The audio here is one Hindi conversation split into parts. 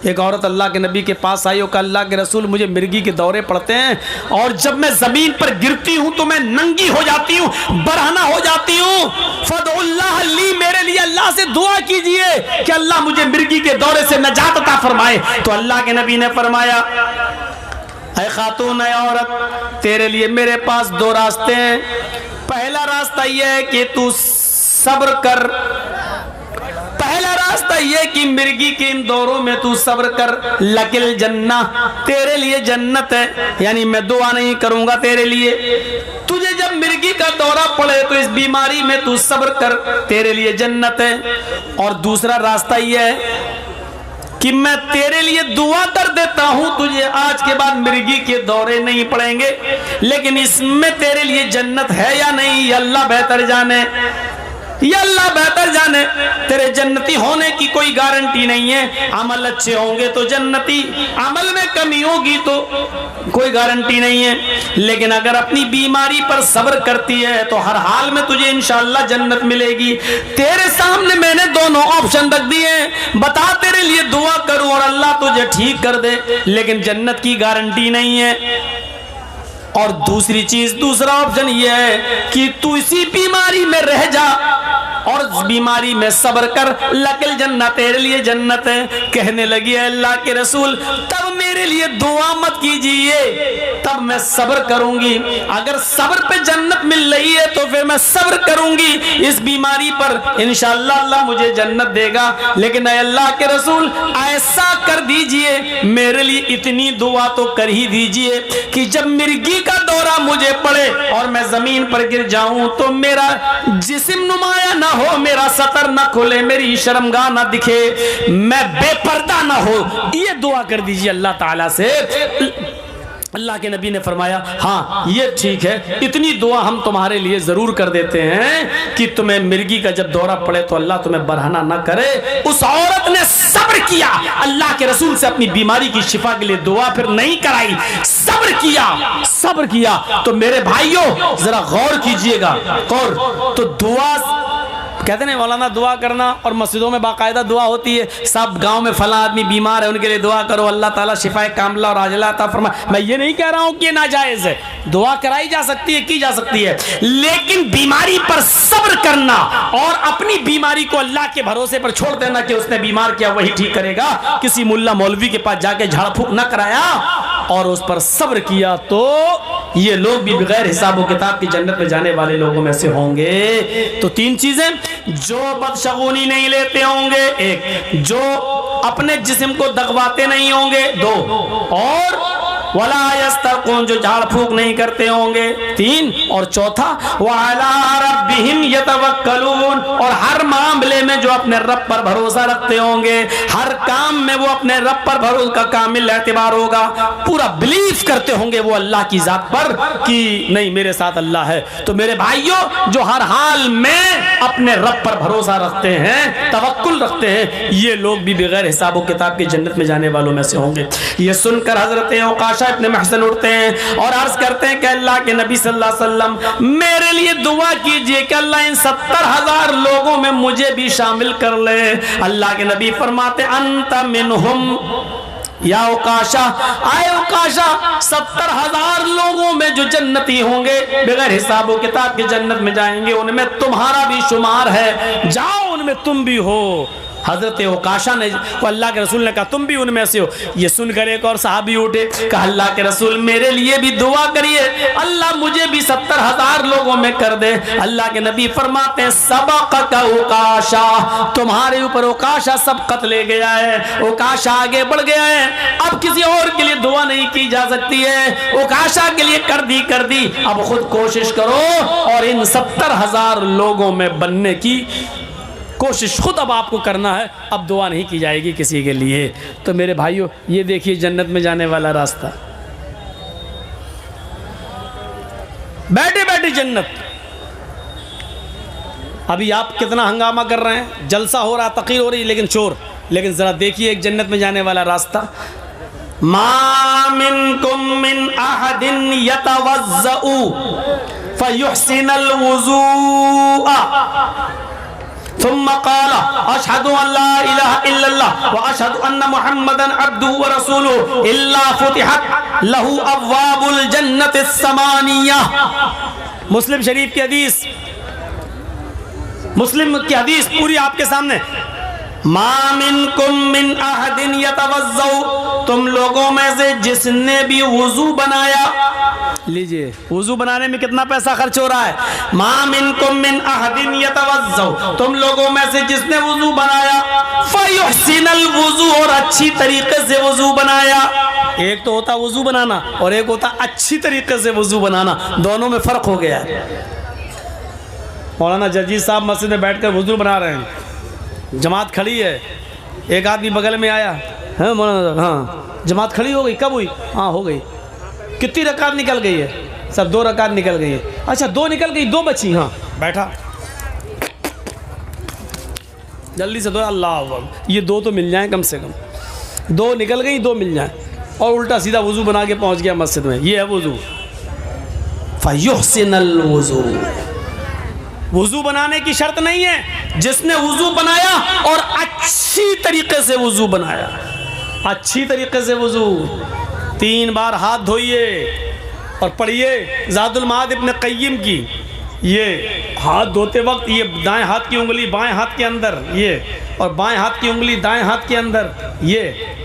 एक औरत अल्लाह के नबी के पास आई और कहा, अल्लाह के रसूल मुझे मिर्गी के दौरे पड़ते हैं और जब मैं जमीन पर गिरती हूं तो मैं नंगी हो जाती हूं, बरहना हो जाती हूं। फदउल्लाह ली, मेरे लिए अल्लाह से दुआ कीजिए कि अल्लाह मुझे मिर्गी के दौरे से नजात अता फरमाए। तो अल्लाह के नबी ने फरमाया, ऐ खातून, ऐ औरत, तेरे लिए मेरे पास दो रास्ते हैं। पहला रास्ता यह है कि तू सब्र कर, पहला रास्ता यह कि मिर्गी के इन दौरों में तू सब्र कर। लकिल जन्ना, तेरे लिए जन्नत है, यानी मैं दुआ नहीं करूंगा तेरे लिए। तुझे जब मिर्गी का दौरा पड़े तो इस बीमारी में तू सब्र कर, तेरे लिए जन्नत है। और दूसरा रास्ता यह है कि मैं तेरे लिए दुआ कर देता हूं, तुझे आज के बाद मिर्गी के दौरे नहीं पड़ेंगे, लेकिन इसमें तेरे लिए जन्नत है या नहीं ये अल्लाह बेहतर जाने, ये अल्लाह बेहतर जाने। तेरे जन्नती होने की कोई गारंटी नहीं है। अमल अच्छे होंगे तो जन्नती, अमल में कमी होगी तो कोई गारंटी नहीं है। लेकिन अगर अपनी बीमारी पर सब्र करती है तो हर हाल में तुझे इंशाअल्लाह जन्नत मिलेगी। तेरे सामने मैंने दोनों ऑप्शन रख दिए, बता तेरे लिए दुआ करूं और अल्लाह तुझे ठीक कर दे, लेकिन जन्नत की गारंटी नहीं है। और दूसरी चीज, दूसरा ऑप्शन यह है कि तू इसी बीमारी में रह जा और इस बीमारी में सब्र कर। लकिल जन्नत, तेरे लिए जन्नत है। कहने लगी, अल्लाह के रसूल तब मेरे लिए दुआ मत कीजिए, तब मैं सब्र करूंगी। अगर सब्र पे जन्नत मिल रही है तो फिर मैं सब्र करूंगी इस बीमारी पर, इंशाअल्लाह अल्लाह मुझे जन्नत देगा। लेकिन अल्लाह के रसूल ऐसा कर दीजिए, मेरे लिए इतनी दुआ तो कर ही दीजिए कि जब मिर्गी का दौरा मुझे पड़े और मैं जमीन पर गिर जाऊं तो मेरा जिस्म नुमाया ना हो, मेरा सतर ना खुले, मेरी शर्मगाह ना दिखे, मैं बेपर्दा ना हो, ये दुआ कर दीजिए अल्लाह ताला से। अल्लाह के नबी ने फरमाया, हाँ ये ठीक है, इतनी दुआ हम तुम्हारे लिए जरूर कर देते हैं कि तुम्हें मिर्गी का जब दौरा पड़े तो अल्लाह तुम्हें बरहना ना करे। उस औरत ने सब्र किया, अल्लाह के रसूल से अपनी बीमारी की शिफा के लिए दुआ फिर नहीं कराई, सब्र किया, सब्र किया। तो मेरे भाइयों जरा गौर कीजिएगा, गौर। तो दुआ कहते हैं मौलाना दुआ करना, और मस्जिदों में बाकायदा दुआ होती है, सब गांव में फला आदमी बीमार है उनके लिए दुआ करो, अल्लाह ताला शिफाए कामिला और आजिला अता फरमाए। मैं ये नहीं कह रहा हूं कि नाजायज है, दुआ कराई जा सकती है, की जा सकती है, लेकिन बीमारी पर सब्र करना और अपनी बीमारी को अल्लाह के भरोसे पर छोड़ देना कि उसने बीमार किया वही ठीक करेगा, किसी मुल्ला मौलवी के पास जाके झाड़ फूक न कराया और उस पर सब्र किया, तो ये लोग भी बगैर हिसाब किताब की जन्नत में जाने वाले लोगों में से होंगे। तो तीन चीजें, जो बदशगुनी नहीं लेते होंगे, एक जो अपने जिस्म को दगवाते नहीं होंगे, दो और वला यस्तरकून जो झाड़ फूक नहीं करते होंगे, तीन और चौथा वअला रब्बिहिम यतवक्कलून और हर मामले में जो अपने रब पर भरोसा रखते होंगे, हर काम में वो अपने रब पर भरोसा का कामिल एतबार होगा, पूरा बिलीव करते होंगे वो अल्लाह की जात पर कि नहीं मेरे साथ अल्लाह है। तो मेरे भाइयों जो हर हाल में अपने रब पर भरोसा रखते हैं, तवक्कुल रखते हैं, ये लोग भी बगैर हिसाब किताब की जन्नत में जाने वालों में से होंगे। ये सुनकर हजरत औकाशा इब्न महसन उठते हैं और अर्ज करते हैं कि अल्लाह के नबी सल्लल्लाहु अलैहि वसल्लम मेरे लिए दुआ कीजिए कि अल्लाह इन 70,000 लोगों में मुझे भी शामिल कर ले। अल्लाह के नबी फरमाते अंत मिनहुम या औकाशा, आए औकाशा 70,000 लोगों में जो जन्नती होंगे बगैर हिसाब किताब के जन्नत में जाएंगे, उनमें तुम्हारा भी शुमार है, जाओ उनमें तुम भी हो। हजरत औकाशा ने अल्लाह के रसूल ने कहा तुम भी उनमें से हो। ये सुनकर एक और साहबी उठे, कहा अल्लाह के रसूल मेरे लिए भी दुआ करिए, अल्लाह मुझे भी 70,000 लोगों में कर दे। अल्लाह के नबी फरमाते हैं सबक़क औकाशा, तुम्हारे ऊपर औकाशा सबकत ले गया है, औकाशा आगे बढ़ गया है, अब किसी और के लिए दुआ नहीं की जा सकती है, औकाशा के लिए कर दी। अब खुद कोशिश करो और इन 70,000 लोगों में बनने की कोशिश खुद अब आपको करना है, अब दुआ नहीं की जाएगी किसी के लिए। तो मेरे भाइयों ये देखिए जन्नत में जाने वाला रास्ता, बैठे बैठे जन्नत। अभी आप कितना हंगामा कर रहे हैं, जलसा हो रहा, तकीर हो रही, लेकिन शोर, लेकिन जरा देखिए एक जन्नत में जाने वाला रास्ता। मा मिनकुम मिन अहदिन यतवज़्ज़उ फयुहसिनुल वुज़ूअ सुम्मा क़ाला अशहदु अन ला इलाहा इल्लल्लाह व अशहदु अन्ना मुहम्मदन अब्दुहु व रसूलुहु इल्ला फुतिहत लहू अब्वाबुल जन्नतिस समानिया। मुस्लिम शरीफ की हदीस, मुस्लिम की हदीस पूरी आपके सामने। मा मिनकुम मिन अहदिन यतवज़्ज़उ, तुम लोगों में से जिसने भी वुजू बनाया, लीजिए वुजू बनाने में कितना पैसा खर्च हो रहा है। मा मिनकुम मिन अहदिन यतवज़्ज़उ, तुम लोगों में से जिसने वुजू बनाया, फयुहसिनल वुजू, और अच्छी तरीके से वुजू बनाया। एक तो होता वुजू बनाना और एक होता अच्छी तरीके से वुजू बनाना, दोनों में फर्क हो गया है। मौलाना जजीज साहब मस्जिद में बैठकर वुजू बना रहे हैं, जमात खड़ी है, एक आदमी बगल में आया, हाँ मौलाना, हाँ जमात खड़ी हो गई, कब हुई? हाँ हो गई। कितनी रकात निकल गई है? सब 2 रकात निकल गई है। अच्छा 2 निकल गई, 2 बची, हाँ बैठा, जल्दी से 2, अल्लाह, ये 2 तो मिल जाए कम से कम, 2 निकल गई, 2 मिल जाए, और उल्टा सीधा वुजू बना के पहुंच गया मस्जिद में। ये है वुजू। फयुहसिनल वुजू, वुजू बनाने की शर्त नहीं है, जिसने वुजू बनाया और अच्छी तरीके से वुजू बनाया, अच्छी तरीके से वुजू, 3 बार हाथ धोइए और पढ़िए ज़ादुल माद इब्न क़य्यिम की। ये हाथ धोते वक्त ये दाएं हाथ की उंगली बाएं हाथ के अंदर, ये, और बाएं हाथ की उंगली दाएं हाथ के अंदर, ये,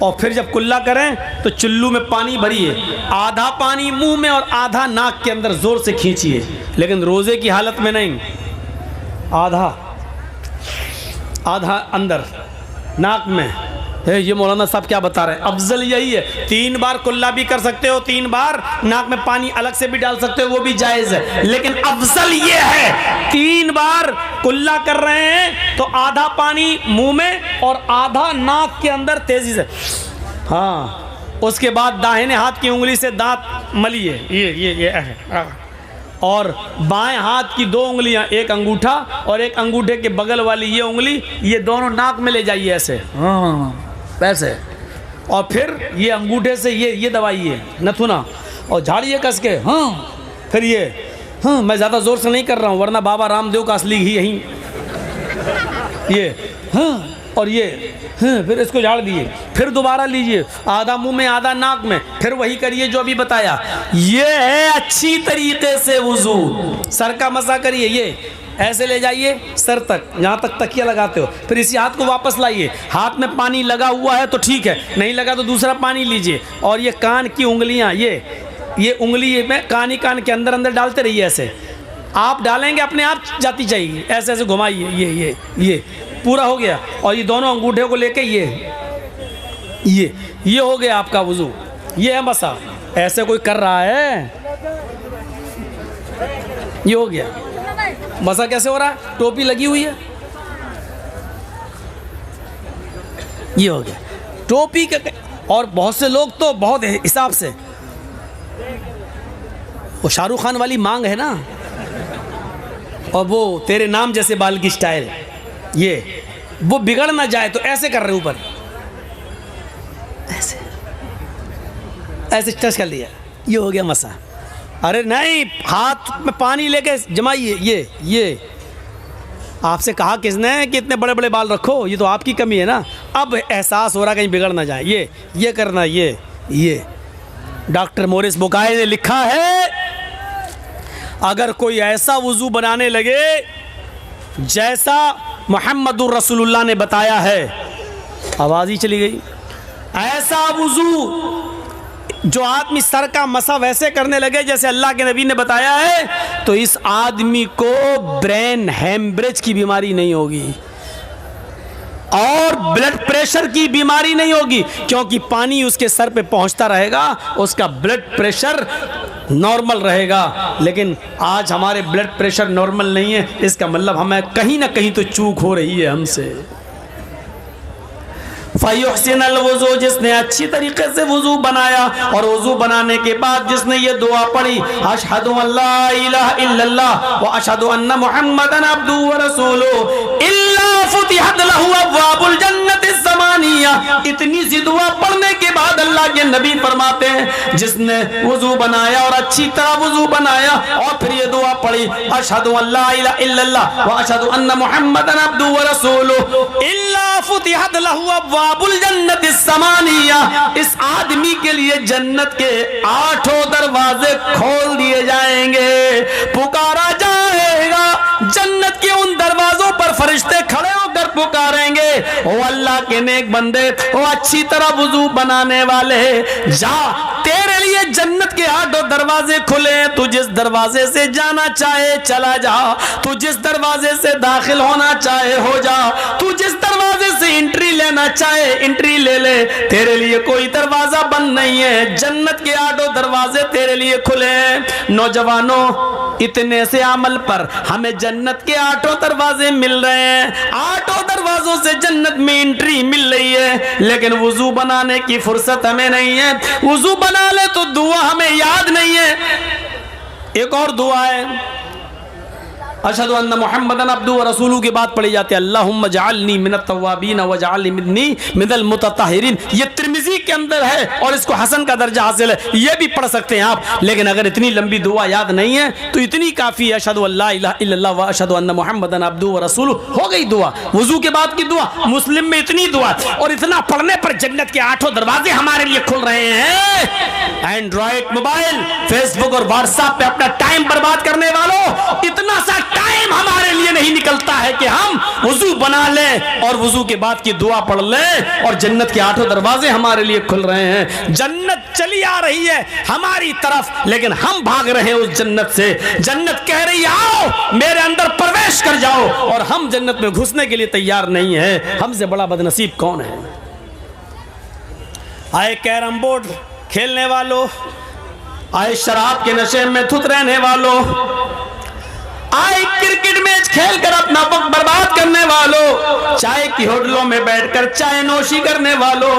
और फिर जब कुल्ला करें तो चुल्लू में पानी भरिए, आधा पानी मुंह में और आधा नाक के अंदर जोर से खींचिए, लेकिन रोजे की हालत में नहीं, आधा आधा अंदर नाक में है। ये मौलाना साहब क्या बता रहे हैं? अफजल यही है, 3 बार कुल्ला भी कर सकते हो, 3 बार नाक में पानी अलग से भी डाल सकते हो, वो भी जायज़ है, लेकिन अफजल ये है 3 बार कुल्ला कर रहे हैं तो आधा पानी मुंह में और आधा नाक के अंदर तेजी से, हाँ, उसके बाद दाहिने हाथ की उंगली से दांत मलिए, ये और बाएं हाथ की 2 उंगलियां, एक अंगूठा और एक अंगूठे के बगल वाली ये उंगली, ये दोनों नाक में ले जाइए ऐसे, हाँ वैसे, और फिर ये अंगूठे से ये दबाइए नथुना और झाड़िए कस के, हाँ, फिर ये, हाँ, मैं ज़्यादा ज़ोर से नहीं कर रहा हूँ वरना बाबा रामदेव का असली ही यहीं, ये, हाँ, और ये, हाँ, फिर इसको झाड़ दिए, फिर दोबारा लीजिए, आधा मुंह में आधा नाक में, फिर वही करिए जो अभी बताया। ये है अच्छी तरीके से वुजू। सर का मसा करिए, ये ऐसे ले जाइए सर तक, जहाँ तक तकिया लगाते हो, फिर इसी हाथ को वापस लाइए, हाथ में पानी लगा हुआ है तो ठीक है, नहीं लगा तो दूसरा पानी लीजिए, और ये कान की उंगलियाँ, ये उंगली में कान के अंदर अंदर डालते रहिए, ऐसे आप डालेंगे अपने आप जाती चाहिए, ऐसे ऐसे घुमाइए, ये पूरा हो गया, और ये दोनों अंगूठे को लेके ये हो गया आपका वुजू। ये है मसा, ऐसे कोई कर रहा है, ये हो गया मसा। कैसे हो रहा है? टोपी लगी हुई है, ये हो गया टोपी का। और बहुत से लोग तो बहुत हिसाब से, वो शाहरुख खान वाली मांग है ना, और वो तेरे नाम जैसे बाल की स्टाइल, ये वो बिगड़ ना जाए तो ऐसे कर रहे ऊपर, ऐसे टच कर लिया, ये हो गया मसा। अरे नहीं, हाथ में पानी लेके जमाइए, ये आपसे कहा किसने कि इतने बड़े बड़े बाल रखो? ये तो आपकी कमी है ना। अब एहसास हो रहा कहीं बिगड़ ना जाए, ये करना, ये डॉक्टर मोरिस बुकाय ने लिखा है, अगर कोई ऐसा वुजू बनाने लगे जैसा मुहम्मदुर रसूलुल्लाह ने बताया है, आवाज़ ही चली गई, ऐसा वुजू जो आदमी सर का मसा वैसे करने लगे जैसे अल्लाह के नबी ने बताया है, तो इस आदमी को ब्रेन हेमरेज की बीमारी नहीं होगी और ब्लड प्रेशर की बीमारी नहीं होगी, क्योंकि पानी उसके सर पे पहुंचता रहेगा, उसका ब्लड प्रेशर नॉर्मल रहेगा। लेकिन आज हमारे ब्लड प्रेशर नॉर्मल नहीं है, इसका मतलब हमें कहीं ना कहीं तो चूक हो रही है हमसे। फयुहसिनल वुजू, जिसने अच्छी तरीके से वुजू बनाया और वुजू बनाने के बाद जिसने ये दुआ पढ़ी, अशहदु अल्ला इलाहा इल्लल्लाह व अशहदु अन्ना मुहम्मदन अब्दुहु व रसूलुहु इल्ला फुतिहत लहू अब्वाबुल जन्नतिस समानिया, इतनी सी दुआ पढ़ने के बाद अल्लाह के नबी फरमाते हैं जिसने वुजू बनाया और अच्छी तरह वुजू बनाया और फिर ये दुआ पढ़ी, अशहदु अल्ला इलाहा इल्लल्लाह व अशहदु अन्ना मुहम्मदन अब्दुहु व रसूलुहु इल्ला फुतिहत लहु अब्वाबुल जन्नतिस समानिया, इस आदमी के लिए जन्नत के 8 दरवाजे खोल दिए जाएंगे, पुकारा जाएगा, जन्नत के उन दरवाजों पर फरिश्ते खड़े होकर पुकारेंगे, ओ अल्लाह के नेक बंदे, ओ अच्छी तरह वुजू बनाने वाले, जा तेरे लिए जन्नत के 8 दरवाजे खुले, तू जिस दरवाजे से जाना चाहे चला जा, तू जिस दरवाजे से दाखिल होना चाहे हो जा, तू जिस दरवाजे से एंट्री लेना चाहे एंट्री ले ले, तेरे लिए कोई दरवाजा बंद नहीं है, जन्नत के 8 दरवाजे तेरे लिए खुले हैं। नौजवानों, इतने से अमल पर हमें जन्नत के 8 दरवाजे मिल रहे हैं, 8 दरवाजों से जन्नत में एंट्री मिल रही है, लेकिन वुजू बनाने की फुर्सत हमें नहीं है, वुजू बना ले तो दुआ हमें याद नहीं है। एक और दुआ है, अशहदु अन्ना मुहम्मदन अब्दुहु व रसूलुहु के बाद पढ़ी जाती है, अल्लाहुम्मा जअलनी मिनत तव्वाबीन व जअलनी मिनल मुतत्तहिरीन। ये तिर्मिज़ी के अंदर है और इसको हसन का दर्जा हासिल है, ये भी पढ़ सकते हैं आप, लेकिन अगर इतनी लंबी दुआ याद नहीं है तो इतनी काफ़ी है, अशहदु अल्ला इलाहा इल्लल्लाह व अशहदु अन्ना मुहम्मदन अब्दुहु व रसूलुहु, हो गई दुआ। वुजू के बाद की दुआ, मुस्लिम में इतनी दुआ, और इतना पढ़ने पर जन्नत के 8 दरवाजे हमारे लिए खुल रहे हैं। एंड्रॉइड मोबाइल, फेसबुक और व्हाट्सएप पे अपना टाइम बर्बाद करने वालों, इतना सा टाइम हमारे लिए नहीं निकलता है कि हम वुजू बना लें और वुजू के बाद की दुआ पढ़ लें और जन्नत के 8 दरवाजे हमारे लिए खुल रहे हैं। जन्नत चली आ रही है हमारी तरफ, लेकिन हम भाग रहे हैं उस जन्नत से। जन्नत कह रही है आओ मेरे अंदर प्रवेश कर जाओ, और हम जन्नत में घुसने के लिए तैयार नहीं है। हमसे बड़ा बदनसीब कौन है? आए कैरम बोर्ड खेलने वालों, आए शराब के नशे में धुत रहने वालों, आए क्रिकेट मैच खेलकर अपना वक्त बर्बाद करने वालों, चाय की होटलों में बैठकर चाय नोशी करने वालों,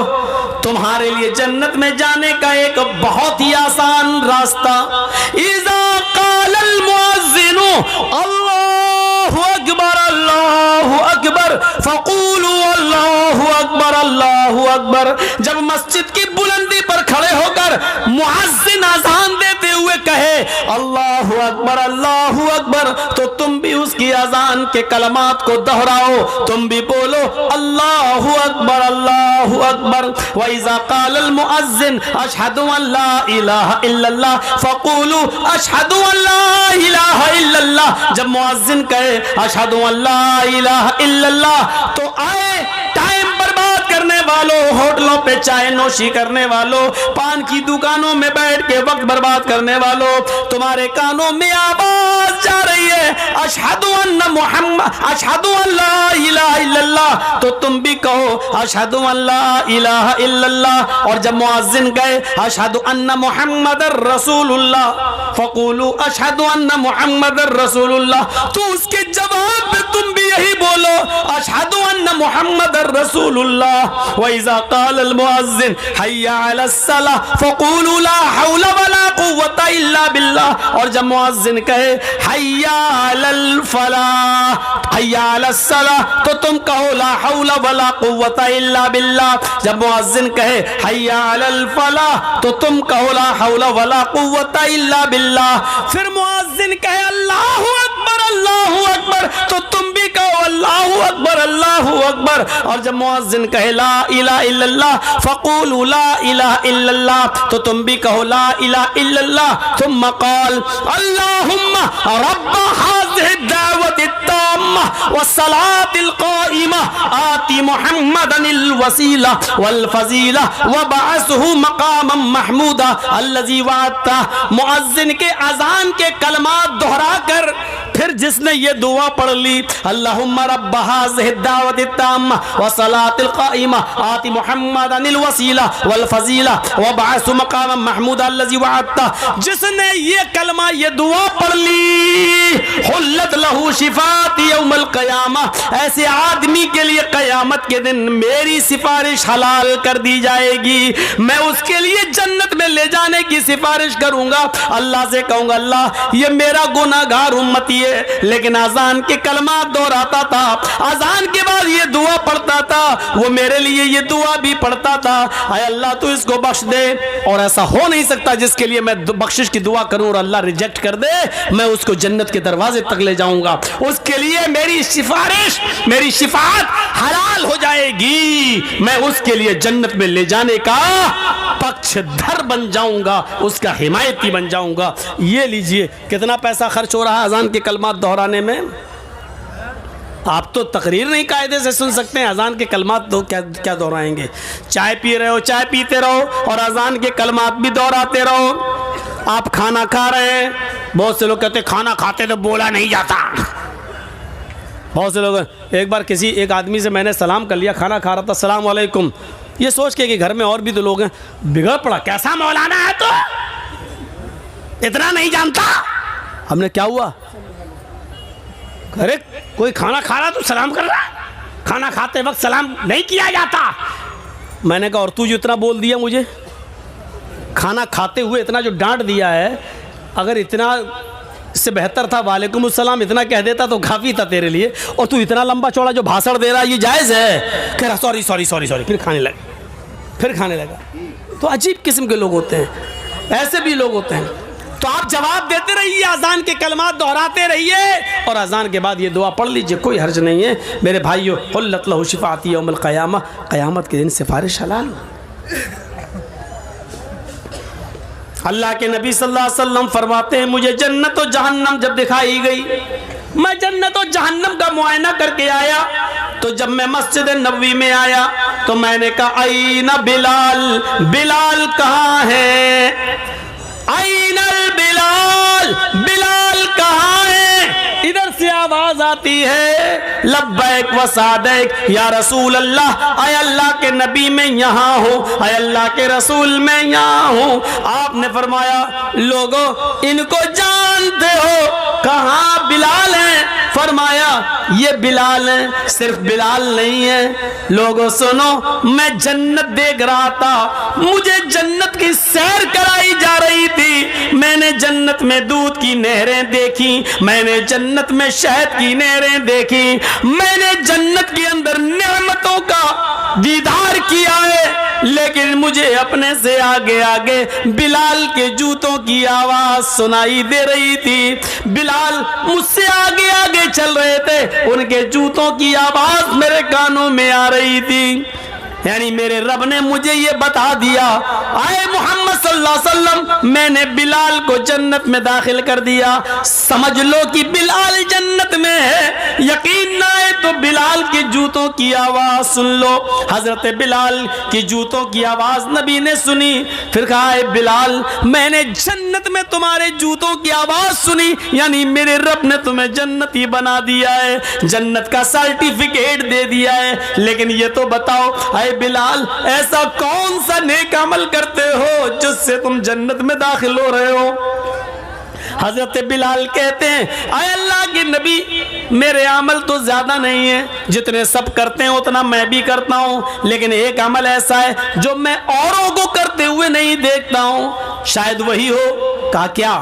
तुम्हारे लिए जन्नत में जाने का एक बहुत ही आसान रास्ता, इज़ा क़ालल मुअज़्ज़िनु अल्लाहु अकबर अल्लाहु अकबर फ़क़ूलू अल्लाहु अकबर अल्लाहु अकबर। जब मस्जिद की बुलंदी पर खड़े होकर मुअज़्ज़िन अज़ान देते हुए कहे अल्लाहु अकबर, तो तुम भी उसकी अज़ान के कलमात को दोहराओ, तुम भी बोलो अल्लाहु अकबर। व इज़ा क़ालल मुअज़्ज़िन अशहदु अल्ला इलाहा इल्लल्लाह फ़क़ूलू अशहदु अल्ला इलाहा इल्लल्लाह। जब मुअज़्ज़िन कहे अशहदु अल्ला इलाहा इल्लल्लाह, तो आए टाइम बर्बाद करने वालों, होटलों पे चाय नोशी करने वालों, पान की दुकानों में बैठ के वक्त बर्बाद करने वालों, तुम्हारे कानों में आवाज जा रही है अशहदु अन्ना मुहम्मद अशहदु अल्ला इलाहा इल्लल्लाह, तो तुम भी कहो अशहदु अल्ला इलाहा इल्लल्लाह। और जब मुअज़्ज़िन गए अशहदु अन्ना मुहम्मदर रसूलुल्लाह फ़क़ूलू अशहदु अन्ना मुहम्मदर रसूलुल्लाह, तो उसके जवाब में तुम भी यही बोलो अशहदु अन्ना मुहम्मदर रसूलुल्लाह। व इज़ा क़ालल मुअज़्ज़िन हय्या अलस सलाह फ़क़ूलू ला हौला वला कुव्वता इल्ला बिल्लाह। और जब मुअज़्ज़िन कहे हय्या अलल फलाह हय्या अलस सलाह, तो तुम कहो ला हौला वला कुव्वता इल्ला बिल्लाह। जब मुअज़्ज़िन कहे हय्या अलल फलाह, तो तुम कहो ला हौला वला कुव्वता इल्ला बिल्लाह। फिर मुअज़्ज़िन कहे अल्लाहु अकबर, तो तुम भी कहो अल्लाहु अकबर। और जब मुअज़्ज़िन कहे ला इलाहा इल्लल्लाह फ़क़ूलू ला इलाहा इल्लल्लाह, तो तुम भी कहो ला इलाहा इल्लल्लाह। थुम्मा क़ाल अल्लाहुम्मा रब्ब हाज़िहि दावति ताम्मा वस्सलातिल क़ाइमा आति मुहम्मदनिल वसीला वल फ़ज़ीला वबअसहु मक़ामम महमूदा अल्लज़ी वअदता। मुअज़्ज़िन के अज़ान के कलमात दोहराकर फिर जिसने ये दुआ पढ़ ली अल्लाहुम्मा रब्ब हाज़िहि दावति ताम्मा वस्सलातिल क़ाइमा आति मुहम्मदनिल वसीला वल फ़ज़ीला वबअसहु मक़ामम महमूदा अल्लज़ी वअदता, जिसने ये कलमा ये दुआ पढ़ ली हुल्लत लहू शिफात यौमल क़यामा, ऐसे आदमी के लिए क़यामत के दिन मेरी सिफारिश हलाल कर दी जाएगी। मैं उसके लिए जन्नत में ले जाने की सिफारिश करूंगा। अल्लाह से कहूंगा अल्लाह ये मेरा गुनाहगार उम्मती है, लेकिन अजान के कलमात दोहराता था, अजान के बाद ये दुआ पढ़ता था, वो मेरे लिए ये दुआ भी पढ़ता था। आय अल्लाह तू इसको बख्श दे। और ऐसा हो नहीं सकता जिसके लिए मैं बख्शिश की दुआ करूं और अल्लाह रिजेक्ट कर दे, मैं उसको जन्नत के दरवाजे तक ले जाऊंगा। उसके लिए मेरी सिफारिश, मेरी शिफाअत हलाल हो जाएगी। मैं उसके लिए जन्नत में ले जाने का पक्षधर बन जाऊंगा, उसका हिमायती बन जाऊंगा। ये लीजिए कितना पैसा खर्च हो रहा है अजान के कलमात दोहराने में। आप तो तकरीर नहीं कायदे से सुन सकते हैं, अजान के कलमात तो क्या दोहराएंगे। चाय पी रहे हो, चाय पीते रहो और अजान के कलमात भी दोहराते रहो। आप खाना खा रहे हैं, बहुत से लोग कहते हैं खाना खाते तो बोला नहीं जाता। बहुत से लोग, एक बार एक आदमी से मैंने सलाम कर लिया, खाना खा रहा था, सलाम वालेकुम, ये सोच के कि घर में और भी तो लोग हैं, बिगड़ पड़ा, कैसा मौलाना है तो इतना नहीं जानता। हमने क्या हुआ, अरे कोई खाना खा रहा तो सलाम कर रहा, खाना खाते वक्त सलाम नहीं किया जाता। मैंने कहा और तू जो इतना बोल दिया मुझे, खाना खाते हुए इतना जो डांट दिया है, अगर इतना इससे बेहतर था वालेकुम अस्सलाम इतना कह देता तो काफ़ी था तेरे लिए, और तू इतना लंबा चौड़ा जो भाषण दे रहा है ये जायज़ है। कह रहा सॉरी सॉरी सॉरी सॉरी, फिर खाने लगा। तो अजीब किस्म के लोग होते हैं, ऐसे भी लोग होते हैं। तो आप जवाब देते रहिए, अजान के कलमात दोहराते रहिए और अजान के बाद ये दुआ पढ़ लीजिए, कोई हर्ज नहीं है मेरे भाइयों। हुल्लत लहू शिफाअत यौमल क़यामा, क़यामत के दिन सिफारिश हलाल। अल्लाह के नबी सल्लल्लाहु अलैहि वसल्लम फरमाते हैं मुझे जन्नत और जहन्नम जब दिखाई गई, मैं जन्नत और जहन्नम का मुआयना करके आया, तो जब मैं मस्जिद नबवी में आया तो मैंने कहा आईना बिलाल, बिलाल कहाँ है, आईनल बिलाल, बिलाल कहाँ है। इधर से आवाज आती है लब्बैक व सादैक या रसूल अल्लाह, आय अल्लाह के नबी मैं यहाँ हूँ, आय अल्लाह के रसूल मैं यहाँ हूँ। आपने फरमाया लोगों इनको जानते हो, कहाँ बिलाल है। फरमाया ये बिलाल है। सिर्फ बिलाल नहीं है, लोगों सुनो, मैं जन्नत देख रहा था, मुझे जन्नत की सैर कराई जा रही थी, मैंने जन्नत में दूध की नहरें देखी, मैंने जन्नत में शहद की नहरें देखी, मैंने जन्नत के अंदर नेमतों का दीदार किया है, लेकिन मुझे अपने से आगे आगे बिलाल के जूतों की आवाज सुनाई दे रही थी। बिलाल मुझसे आगे आगे चल रहे थे, उनके जूतों की आवाज मेरे कानों में आ रही थी। यानी मेरे रब ने मुझे ये बता दिया, आए मोहम्मद सल्लल्लाहु अलैहि वसल्लम, मैंने बिलाल को जन्नत में दाखिल कर दिया। समझ लो कि बिलाल जन्नत में है। यकीन ना है तो बिलाल के जूतों की आवाज सुन लो। हजरत बिलाल की जूतों की आवाज नबी ने सुनी, फिर कहा है बिलाल मैंने जन्नत में तुम्हारे जूतों की आवाज सुनी, यानी मेरे रब ने तुम्हें जन्नती बना दिया है, जन्नत का सर्टिफिकेट दे दिया है। लेकिन ये तो बताओ आए बिलाल, ऐसा कौन सा नेक अमल करते हो जिससे तुम जन्नत में दाखिल हो रहे हो। हजरत बिलाल कहते हैं आए अल्लाह के नबी, मेरे अमल तो ज्यादा नहीं है, जितने सब करते हैं उतना मैं भी करता हूं, लेकिन एक अमल ऐसा है जो मैं औरों को करते हुए नहीं देखता हूं, शायद वही हो। कहा क्या?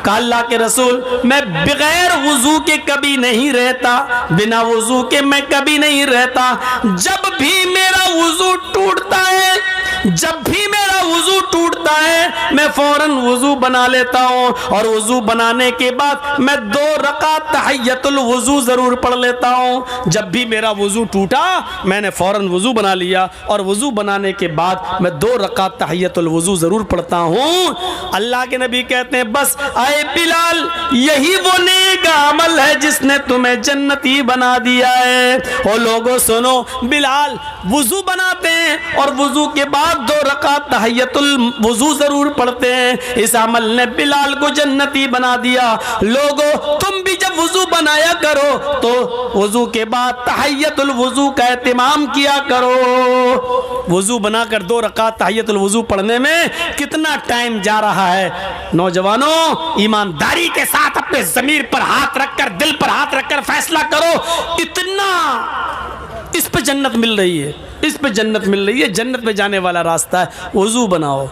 कहा अल्लाह के रसूल, मैं बगैर वुजू के कभी नहीं रहता, बिना वुजू के मैं कभी नहीं रहता। जब भी मेरा वुजू टूटता है, जब भी मेरा वुजू टूटता है, मैं फौरन वुजू बना लेता हूँ, और वुजू बनाने के बाद मैं 2 रकात तहियतुल वुजू जरूर पढ़ लेता हूँ। जब भी मेरा वुजू टूटा मैंने फौरन वुजू बना लिया, और वुजू बनाने के बाद मैं 2 रकात तहियतुल वुजू जरूर पढ़ता हूँ। अल्लाह के नबी कहते हैं बस आए बिलाल, यही वो नेक अमल है जिसने तुम्हें जन्नती बना दिया है। और लोगों सुनो, बिलाल वुजू बनाते हैं और वुजू के बाद 2 रकात तहियतुल वुजू जरूर पढ़ते हैं। इस अमल ने बिलाल को जन्नती बना दिया। लोगों, तुम भी जब वुजू बनाया करो तो वुजू के बाद तहियतुल वुजू का एहतिमाम किया करो। वुजू बनाकर 2 रकात तहियतुल वुजू पढ़ने में कितना टाइम जा रहा है। नौजवानों, ईमानदारी के साथ अपने ज़मीर पर हाथ रखकर, दिल पर हाथ रखकर फैसला करो। इतना इस पे जन्नत मिल रही है, इस पे जन्नत मिल रही है, जन्नत में जाने वाला रास्ता है। वुजू बनाओ।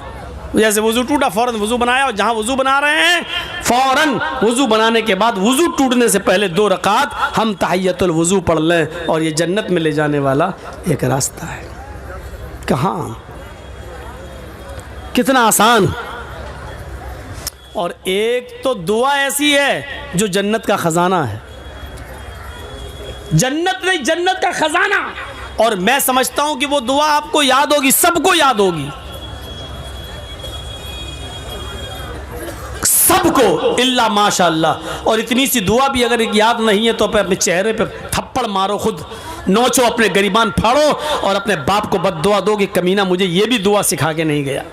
जैसे वुजू टूटा, फौरन वुजू बनाया, और जहां वुजू बना रहे हैं फौरन वुजू बनाने के बाद वुजू टूटने से पहले 2 रकात हम तहियतुल वुजू पढ़ लें, और ये जन्नत में ले जाने वाला एक रास्ता है। कहाँ, कितना आसान। और एक तो दुआ ऐसी है जो जन्नत का खजाना है। जन्नत नहीं, जन्नत का खजाना। और मैं समझता हूं कि वो दुआ आपको याद होगी, सबको याद होगी, सबको, इल्ला माशाअल्लाह। और इतनी सी दुआ भी अगर याद नहीं है तो अपने चेहरे पे थप्पड़ मारो, खुद नोचो, अपने गरिबान फाड़ो और अपने बाप को बद्दुआ दो कि कमीना मुझे ये भी दुआ सिखा के नहीं गया।